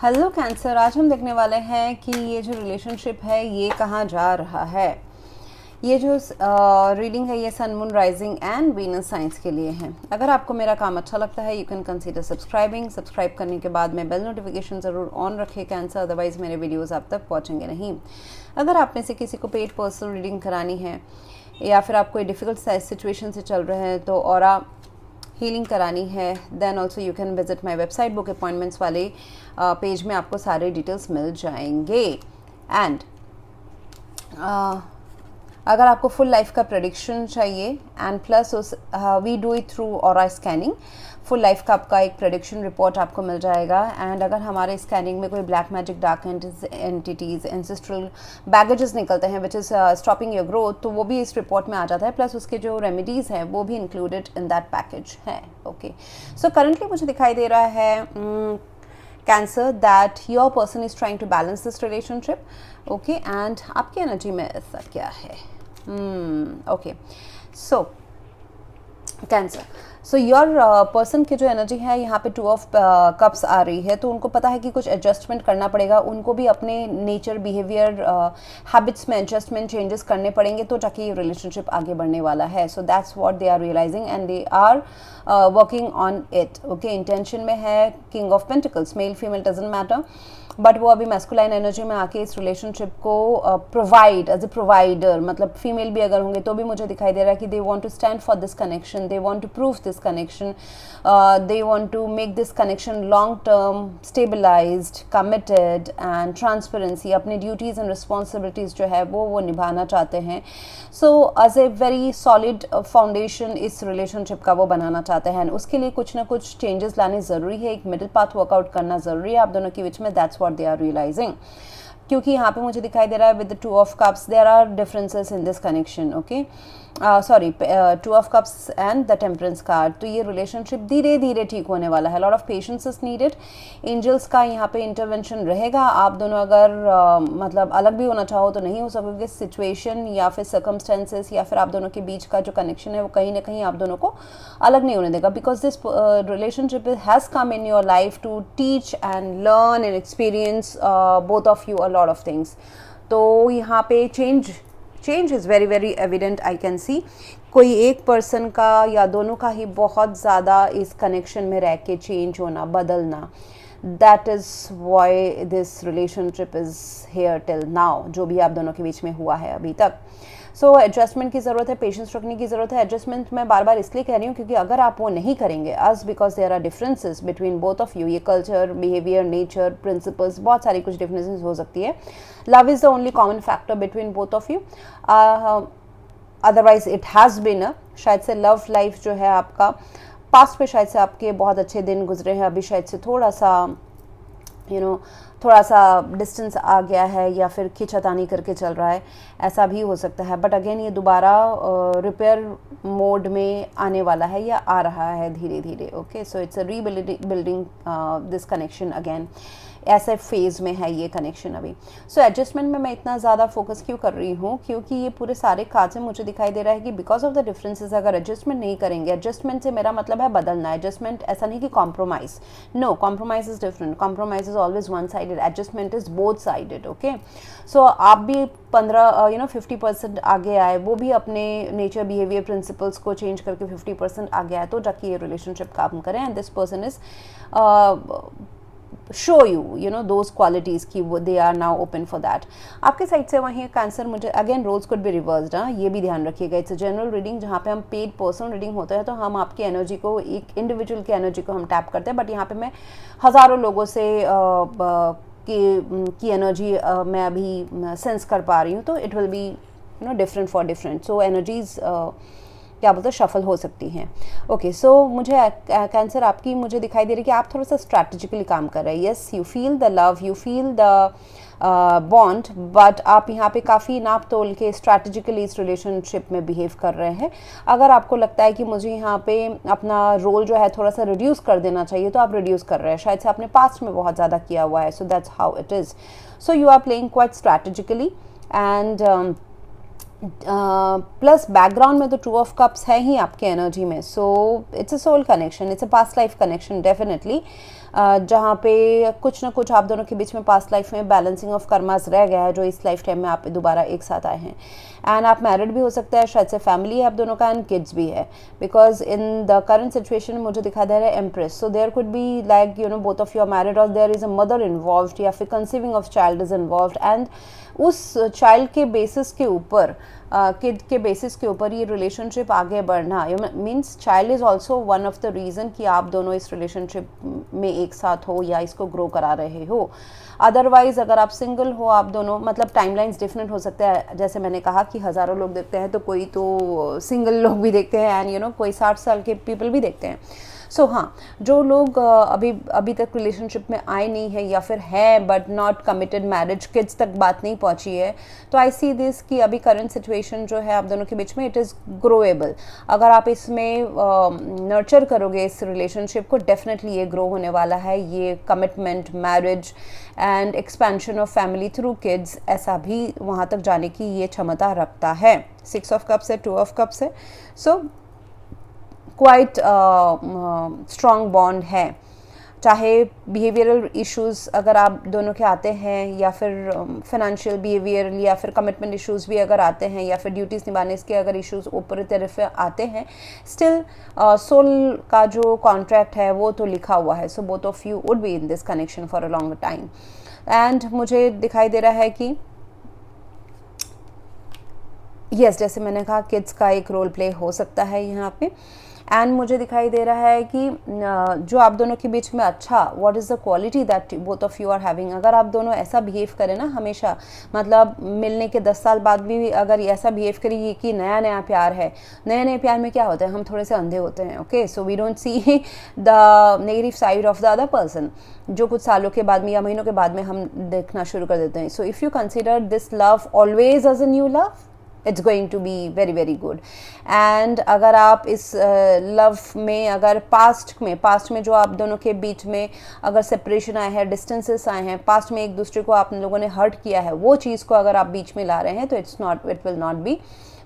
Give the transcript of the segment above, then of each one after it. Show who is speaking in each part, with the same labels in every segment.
Speaker 1: Hello cancer, आज हम देखने वाले हैं कि ये जो रिलेशनशिप है ये कहाँ जा रहा है। ये जो रीडिंग है ये sun moon rising and Venus signs के लिए है। अगर आपको मेरा काम अच्छा लगता है यू कैन कंसीडर सब्सक्राइब करने के बाद में बेल नोटिफिकेशन ज़रूर ऑन रखें कैंसर, अदरवाइज़ मेरे वीडियोज़ आप तक पहुँचेंगे नहीं। अगर आप में से किसी को पेड पर्सनल रीडिंग करानी है या फिर आप कोई डिफ़िकल्ट सिचुएशन से चल रहे हैं तो ऑरा हीलिंग करानी है, then also you can visit my website. Book appointments वाले पेज में आपको सारे डिटेल्स मिल जाएंगे। एंड अगर आपको फुल लाइफ का प्रेडिक्शन चाहिए एंड प्लस उस we do it through aura scanning, full life का आपका एक प्रेडिक्शन रिपोर्ट आपको मिल जाएगा। एंड अगर हमारे स्कैनिंग में कोई black magic, dark entities, ancestral baggages निकलते हैं which is stopping your growth, तो वो भी इस रिपोर्ट में आ जाता है। प्लस उसके जो रेमेडीज़ हैं वो भी इंक्लूडेड इन दैट पैकेज है। ओके, सो करंटली मुझे दिखाई दे रहा है Cancer that your person is trying to balance this relationship, okay, and आपकी एनर्जी में ऐसा क्या है? Okay, so Cancer, so your person की जो एनर्जी है यहाँ पे 2 ऑफ कप्स आ रही है, तो उनको पता है कि कुछ एडजस्टमेंट करना पड़ेगा, उनको भी अपने नेचर, बिहेवियर, हैबिट्स में एडजस्टमेंट, चेंजेस करने पड़ेंगे तो ताकि ये रिलेशनशिप आगे बढ़ने वाला है। So that's what they are realising and they are working on it. Okay, intention में है king of pentacles, male female doesn't matter, but वो अभी मैस्कुलाइन एनर्जी में आके इस रिलेशनशिप को प्रोवाइड एज ए प्रोवाइडर, मतलब फीमेल भी अगर होंगे तो भी मुझे दिखाई दे रहा है कि they want to stand for this connection, they want to prove this connection, they want to make this connection long term, stabilised, committed and transparency. अपनी ड्यूटीज़ एंड रिस्पॉन्सिबिलिटीज़ जो है वो निभाना चाहते हैं। So as a very solid foundation इस relationship का वो बनाना चाहते हैं। उसके लिए कुछ ना कुछ चेंजेस लाने ज़रूरी है, एक मिडिल पाथ वर्कआउट करना ज़रूरी है आप दोनों के बीच में। That's what they are realising, क्योंकि यहाँ पे मुझे दिखाई दे रहा है with the 2 of cups there are differences in this connection. Okay, sorry, 2 of cups and the temperance card. तो ये रिलेशनशिप धीरे धीरे ठीक होने वाला है। Lot of patience is needed, angels का यहाँ पे इंटरवेंशन रहेगा। आप दोनों अगर मतलब अलग भी होना चाहो तो नहीं हो सकोगे। सिचुएशन या फिर सर्कमस्टेंसेस या फिर आप दोनों के बीच का जो कनेक्शन है वो कहीं ना कहीं आप दोनों को अलग नहीं होने देगा, because this relationship has come in your life to teach and learn and experience both of you a lot of things. तो यहाँ पे change is very very evident, I can see. कोई एक पर्सन का या दोनों का ही बहुत ज़्यादा इस कनेक्शन में रह के चेंज होना, बदलना, that is why this relationship is here till now, जो भी आप दोनों के बीच में हुआ है अभी तक। सो एडजस्टमेंट की ज़रूरत है, पेशेंस रखने की ज़रूरत है। एडजस्टमेंट मैं बार बार इसलिए कह रही हूँ क्योंकि अगर आप वो नहीं करेंगे, as because there are differences between both of you, ये कल्चर, बिहेवियर, नेचर, प्रिंसिपल्स, बहुत सारी कुछ डिफरेंसेस हो सकती है। Love is the only common factor between both of you, otherwise it has been शायद से लव लाइफ जो है आपका पास्ट में शायद से आपके बहुत अच्छे दिन गुजरे हैं, अभी शायद से थोड़ा सा थोड़ा सा डिस्टेंस आ गया है या फिर खींचातानी करके चल रहा है, ऐसा भी हो सकता है। बट अगेन ये दोबारा रिपेयर मोड में आने वाला है या आ रहा है धीरे धीरे। Okay, so it's a rebuilding this connection again, ऐसे फेज़ में है ये कनेक्शन अभी। सो एडजस्टमेंट में मैं इतना ज़्यादा फोकस क्यों कर रही हूँ, क्योंकि ये पूरे सारे कार्ड्स में मुझे दिखाई दे रहा है कि बिकॉज ऑफ द डिफरेंसेस अगर एडजस्टमेंट नहीं करेंगे, एडजस्टमेंट से मेरा मतलब है बदलना, एडजस्टमेंट ऐसा नहीं कि compromise, no, compromise is different, compromise is always one sided, adjustment is both sided. Okay, so आप भी 50% आगे आए, वो भी अपने नेचर, बिहेवियर, प्रिंसिपल्स को चेंज करके 50% आगे आए, तो जाके ये रिलेशनशिप काम करें। And this person is show you know those qualities कि वो they are now open for that। आपके साइड से वहीं कैंसर, मुझे again roles could be reversed, हाँ, ये भी ध्यान रखिएगा। इट्स अ जनरल रीडिंग जहाँ पे हम पेड पर्सनल रीडिंग होता है तो हम आपकी एनर्जी को, एक इंडिविजुअल की एनर्जी को हम टैप करते हैं, बट यहाँ पे मैं हज़ारों लोगों से की एनर्जी मैं अभी सेंस कर पा रही हूँ, तो it will be different for different. So energies क्या बोलते हैं, शफल हो सकती हैं। ओके, सो मुझे कैंसर आपकी मुझे दिखाई दे रही है कि आप थोड़ा सा स्ट्रैटेजिकली काम कर रहे हैं। Yes, you feel the love, you feel the bond, but आप यहाँ पे काफ़ी नाप तोल के स्ट्रैटेजिकली इस रिलेशनशिप में बिहेव कर रहे हैं। अगर आपको लगता है कि मुझे यहाँ पे अपना रोल जो है थोड़ा सा रिड्यूस कर देना चाहिए तो आप रिड्यूस कर रहे हैं, शायद से आपने पास्ट में बहुत ज़्यादा किया हुआ है। So that's how it is. So you are playing quite strategically and plus background में तो 2 ऑफ कप्स है ही आपके एनर्जी में, so it's a soul connection, it's a past life connection definitely. जहाँ पे कुछ ना कुछ आप दोनों के बीच में पास्ट लाइफ में बैलेंसिंग ऑफ कर्मास रह गया है, जो इस लाइफ टाइम में आप दोबारा एक साथ आए हैं। एंड आप मैरिड भी हो सकता है, शायद से फैमिली है आप दोनों का, एंड किड्स भी है, because in the current situation मुझे दिखा दे रहा है empress. So there could be like both of you are married, और there is a mother involved, या फिर conceiving of child is involved, and उस चाइल्ड के बेसिस के ऊपर, किड के बेसिस के ऊपर ये रिलेशनशिप आगे बढ़ना, means child is also one of the reason कि आप दोनों इस रिलेशनशिप में एक साथ हो या इसको ग्रो करा रहे हो। अदरवाइज़ अगर आप सिंगल हो आप दोनों, मतलब टाइमलाइंस डिफरेंट हो सकते हैं। जैसे मैंने कहा कि हज़ारों लोग देखते हैं, तो कोई तो सिंगल लोग भी देखते हैं, एंड कोई 60 साल के पीपल भी देखते हैं। सो हाँ, जो लोग अभी तक रिलेशनशिप में आए नहीं है, या फिर है but not committed, marriage kids तक बात नहीं पहुंची है, तो आई सी दिस कि अभी करंट सिचुएशन जो है आप दोनों के बीच में, इट इज़ ग्रोएबल। अगर आप इसमें नर्चर करोगे इस रिलेशनशिप को, डेफिनेटली ये ग्रो होने वाला है। ये commitment, marriage and expansion of family through kids, ऐसा भी वहाँ तक जाने की ये क्षमता रखता है। 6 ऑफ कप्स है, 2 ऑफ कप्स है, सो क्वाइट स्ट्रॉन्ग बॉन्ड है। चाहे बिहेवियरल इश्यूज़ अगर आप दोनों के आते हैं, या फिर फाइनेंशियल बिहेवियर, या फिर कमिटमेंट इश्यूज़ भी अगर आते हैं, या फिर ड्यूटीज़ निभाने के अगर इश्यूज़ ऊपर तरफ आते हैं, स्टिल सोल का जो कॉन्ट्रैक्ट है वो तो लिखा हुआ है। So both of you would be in this connection for a long time. And मुझे दिखाई दे रहा है कि यस, जैसे मैंने कहा, किड्स का एक रोल प्ले हो सकता है यहाँ पे। एंड मुझे दिखाई दे रहा है कि जो आप दोनों के बीच में अच्छा, what is the quality that both of you are having. अगर आप दोनों ऐसा बिहेव करें ना हमेशा, मतलब मिलने के 10 साल बाद भी अगर ऐसा बिहेव करिए कि नया नया प्यार है। नए नए प्यार में क्या होता है, हम थोड़े से अंधे होते हैं, okay, so we don't see the negative side of the other person, जो कुछ सालों के बाद में या महीनों के बाद में हम देखना शुरू कर देते हैं। So if you consider this love always as a new love, it's going to be very very good. And अगर आप इस लव में, अगर पास्ट में जो आप दोनों के बीच में अगर सेपरेशन आए हैं, डिस्टेंसेस आए हैं, पास्ट में एक दूसरे को आप लोगों ने हर्ट किया है, वो चीज़ को अगर आप बीच में ला रहे हैं, तो it will not be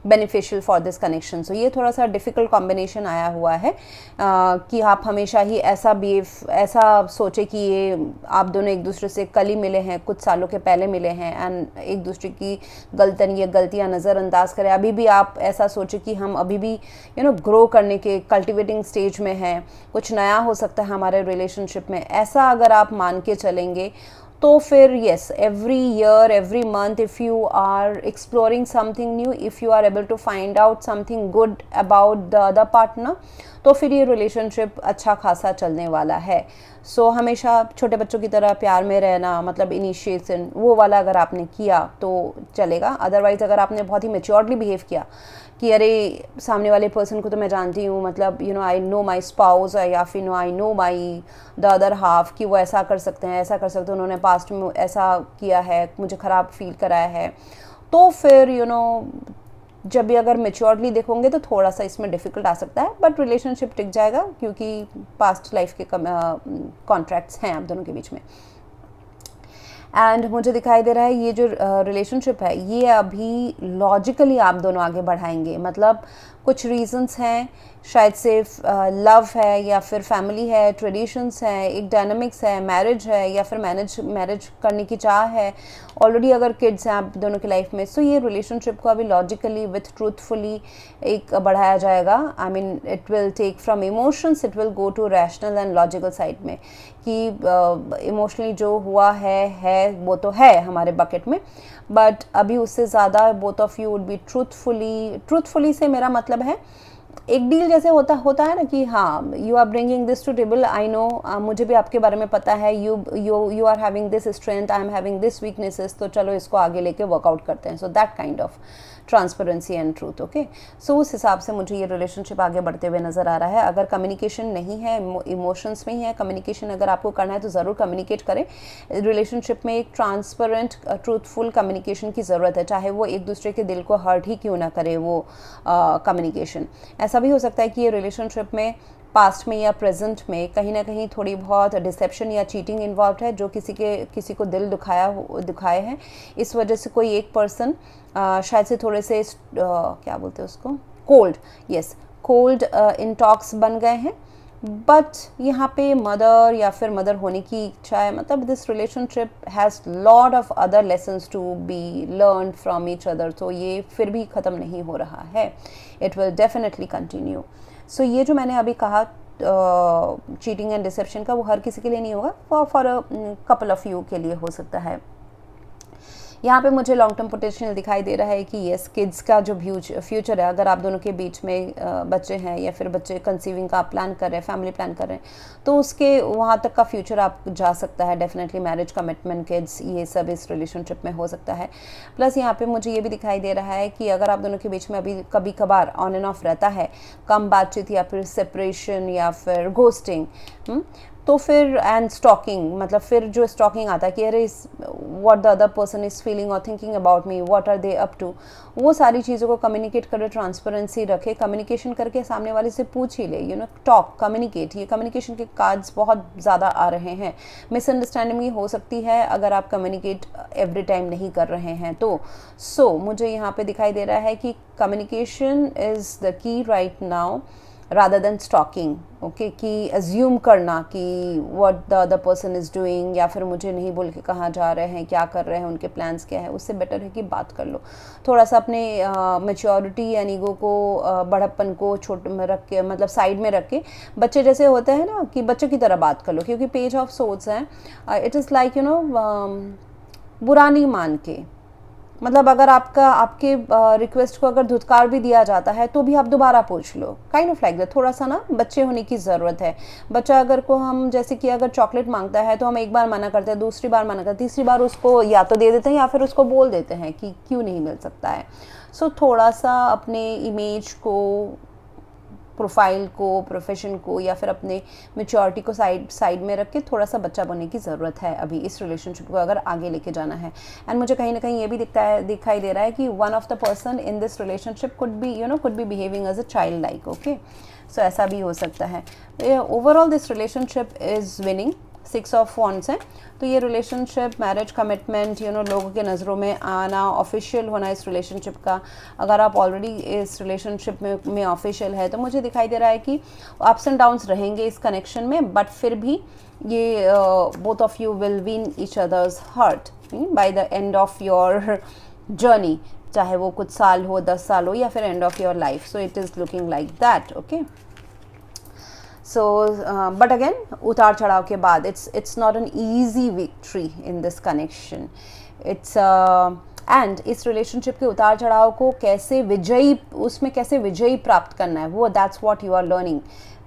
Speaker 1: beneficial for this connection. So ये थोड़ा सा डिफ़िकल्ट कॉम्बिनेशन आया हुआ है कि आप हमेशा ही ऐसा सोचे कि ये आप दोनों एक दूसरे से कल ही मिले हैं, कुछ सालों के पहले मिले हैं, एंड एक दूसरे की गलतियाँ नज़रअंदाज करें। अभी भी आप ऐसा सोचे कि हम अभी भी ग्रो करने के कल्टिवेटिंग स्टेज में हैं, कुछ नया हो सकता है हमारे रिलेशनशिप में, ऐसा अगर आप मान के चलेंगे, तो फिर yes, every year, every month, if you are exploring something new, if you are able to find out something good about the other partner, तो फिर ये रिलेशनशिप अच्छा खासा चलने वाला है। सो हमेशा छोटे बच्चों की तरह प्यार में रहना, मतलब इनिशिएशन वो वाला अगर आपने किया तो चलेगा। अदरवाइज़ अगर आपने बहुत ही मेच्योर्डली बिहेव किया कि अरे सामने वाले पर्सन को तो मैं जानती हूँ, मतलब आई नो माई स्पाउस, या फिर I know my the other half, कि वो ऐसा कर सकते हैं, ऐसा कर सकते हैं, उन्होंने पास्ट में ऐसा किया है, मुझे ख़राब फील कराया है, तो फिर जब भी अगर मेच्योर्डली देखोगे तो थोड़ा सा इसमें डिफ़िकल्ट आ सकता है, बट रिलेशनशिप टिक जाएगा क्योंकि पास्ट लाइफ के कॉन्ट्रैक्ट्स हैं आप दोनों के बीच में। एंड मुझे दिखाई दे रहा है ये जो रिलेशनशिप है, ये अभी लॉजिकली आप दोनों आगे बढ़ाएंगे। मतलब कुछ रीजंस हैं, शायद से लव है, या फिर फैमिली है, ट्रेडिशंस हैं, एक डायनामिक्स है, मैरिज है, या फिर मैरिज करने की चाह है, ऑलरेडी अगर किड्स हैं आप दोनों की लाइफ में। सो ये रिलेशनशिप को अभी लॉजिकली विथ ट्रूथफुली एक बढ़ाया जाएगा। I mean it will take from emotions, it will go to rational and logical side में, कि इमोशनली जो हुआ है वो तो है हमारे बकेट में, बट अभी उससे ज़्यादा both of you would be truthfully से मेरा मतलब है एक डील जैसे होता है ना, कि हाँ you are bringing this to table, I know, मुझे भी आपके बारे में पता है, you are having this strength, I am having this weaknesses, तो चलो इसको आगे लेके वर्कआउट करते हैं। So that kind of transparency and truth, okay. So उस हिसाब से मुझे ये रिलेशनशिप आगे बढ़ते हुए नज़र आ रहा है। अगर कम्युनिकेशन नहीं है, इमोशंस में ही है, कम्युनिकेशन अगर आपको करना है तो ज़रूर कम्युनिकेट करें। रिलेशनशिप में एक ट्रांसपेरेंट ट्रूथफुल कम्युनिकेशन की ज़रूरत है, चाहे वो एक दूसरे के दिल को हर्ट ही क्यों ना करे वो कम्युनिकेशन। ऐसा भी हो सकता है कि ये रिलेशनशिप में पास्ट में या प्रेजेंट में कहीं ना कहीं थोड़ी बहुत डिसेप्शन या चीटिंग इन्वॉल्व है, जो किसी को दिल दुखाए हैं। इस वजह से कोई एक पर्सन शायद से थोड़े से क्या बोलते हैं उसको, कोल्ड इन टॉक्स बन गए हैं, बट यहाँ पे मदर या फिर मदर होने की इच्छा है, मतलब this relationship has lot of other lessons to be learn from each other, तो ये फिर भी ख़त्म नहीं हो रहा है, it will definitely continue. So ये जो मैंने अभी कहा चीटिंग एंड डिसेप्शन का, वो हर किसी के लिए नहीं होगा, for a couple of you के लिए हो सकता है। यहाँ पे मुझे लॉन्ग टर्म पोटेंशियल दिखाई दे रहा है कि यस, किड्स का जो फ्यूचर है, अगर आप दोनों के बीच में बच्चे हैं या फिर बच्चे कंसीविंग का आप प्लान कर रहे हैं, फैमिली प्लान कर रहे हैं, तो उसके वहाँ तक का फ्यूचर आप जा सकता है डेफिनेटली। मैरिज, कमिटमेंट, किड्स, ये सब इस रिलेशनशिप में हो सकता है। प्लस यहाँ पे मुझे ये भी दिखाई दे रहा है कि अगर आप दोनों के बीच में अभी कभी कभार ऑन एंड ऑफ रहता है, कम बातचीत या फिर सेपरेशन या फिर घोस्टिंग, तो फिर एंड स्टॉकिंग, मतलब फिर जो स्टॉकिंग आता है कि अरे what the other person is feeling और thinking about me, what are they up to, वो सारी चीज़ों को कम्युनिकेट करे, ट्रांसपेरेंसी रखे, कम्युनिकेशन करके सामने वाले से पूछ ही ले, यू नो, टॉक, कम्युनिकेट। ये कम्युनिकेशन के कार्ड्स बहुत ज़्यादा आ रहे हैं। मिसअंडरस्टैंडिंग भी हो सकती है अगर आप कम्युनिकेट एवरी टाइम नहीं कर रहे हैं तो। सो मुझे यहाँ पे दिखाई दे रहा है कि communication is the key right now rather than stalking, okay, कि assume करना कि what the other person is doing, या फिर मुझे नहीं बोल के कहाँ जा रहे हैं, क्या कर रहे हैं, उनके प्लान्स क्या है, उससे बेटर है कि बात कर लो। थोड़ा सा अपने मेच्योरिटी या ईगो को, बड़प्पन को छोटे में रख के, मतलब साइड में रख के, बच्चे जैसे होते हैं ना, कि बच्चों की तरह बात कर लो, क्योंकि पेज ऑफ सोर्ड्स है, it is like, you know, बुरा नहीं मान के, मतलब अगर आपके रिक्वेस्ट को अगर धुतकार भी दिया जाता है तो भी आप दोबारा पूछ लो, काइंड ऑफ लाइक दैट। थोड़ा सा ना बच्चे होने की ज़रूरत है। बच्चा अगर को हम, जैसे कि अगर चॉकलेट मांगता है तो हम एक बार मना करते हैं, दूसरी बार मना करते हैं, तीसरी बार उसको या तो दे देते हैं या फिर उसको बोल देते हैं कि क्यों नहीं मिल सकता है। सो थोड़ा सा अपने इमेज को, प्रोफाइल को, प्रोफेशन को, या फिर अपने मेच्योरिटी को साइड में रख के थोड़ा सा बच्चा बनने की ज़रूरत है अभी इस रिलेशनशिप को अगर आगे लेके जाना है। एंड मुझे कहीं ना कहीं ये भी दिखाई दे रहा है कि one of the person in this relationship could be behaving as a child like, okay. So ऐसा भी हो सकता है। Overall this relationship is winning, 6 of wands हैं। तो ये relationship, marriage, commitment, you know, लोगों के नज़रों में आना, ऑफिशियल होना इस रिलेशनशिप का, अगर आप ऑलरेडी इस रिलेशनशिप में ऑफिशियल है तो मुझे दिखाई दे रहा है कि अप्स एंड डाउन्स रहेंगे इस कनेक्शन में, बट फिर भी ये both of you will win each others heart by the end of your journey, चाहे वो कुछ साल हो, 10 साल हो, या फिर end of your life. So it is looking like that, okay. So but again, उतार चढ़ाव के बाद it's not an easy victory in this connection. It's and इस रिलेशनशिप के उतार चढ़ाव को कैसे विजयी प्राप्त करना है, वो that's what you are learning,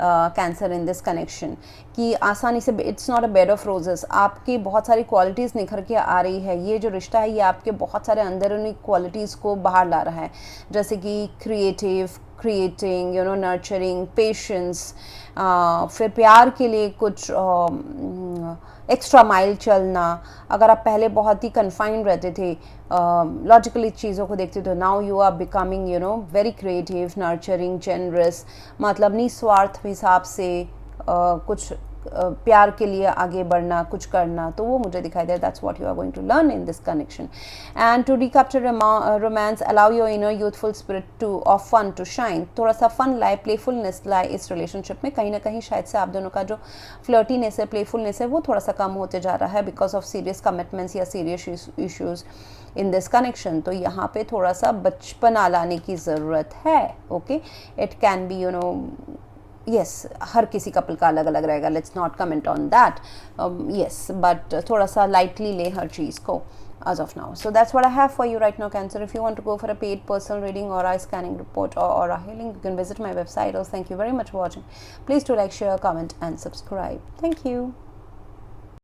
Speaker 1: cancer in this connection, कि आसानी से, it's not a bed of roses, आपकी बहुत सारी क्वालिटीज़ निखर के आ रही है। ये जो रिश्ता है ये आपके बहुत सारे अंदरूनी क्वालिटीज़ को बाहर ला रहा है, जैसे कि creating, you know, nurturing, patience, फिर प्यार के लिए कुछ एक्स्ट्रा माइल चलना। अगर आप पहले बहुत ही कन्फाइंड रहते थे, लॉजिकली चीज़ों को देखते थे, now you are becoming, you know, very creative, nurturing, generous, मतलब निस्वार्थ हिसाब से कुछ प्यार के लिए आगे बढ़ना, कुछ करना, तो वो मुझे दिखाई दे, that's what you are going to learn in this connection. And to recapture romance, allow your inner youthful spirit to of fun to shine. थोड़ा सा फन लाए, प्लेफुलनेस लाए इस रिलेशनशिप में। कहीं ना कहीं शायद से आप दोनों का जो फ्लर्टीनेस है, प्लेफुलनेस है, वो थोड़ा सा कम होते जा रहा है बिकॉज ऑफ सीरियस कमिटमेंट्स या serious issues in this connection. तो यहाँ पे थोड़ा सा बचपना लाने की ज़रूरत है, okay. It can be, you know, yes, हर किसी कपल का अलग अलग रहेगा, let's not comment on that, yes, but थोड़ा सा लाइटली ले हर चीज़ को as of now. So that's what I have for you right now, Cancer. If you want to go for a paid personal reading or a scanning report or a healing, you can visit my website. Also, thank you very much for watching. Please do like, share, comment and subscribe. Thank you.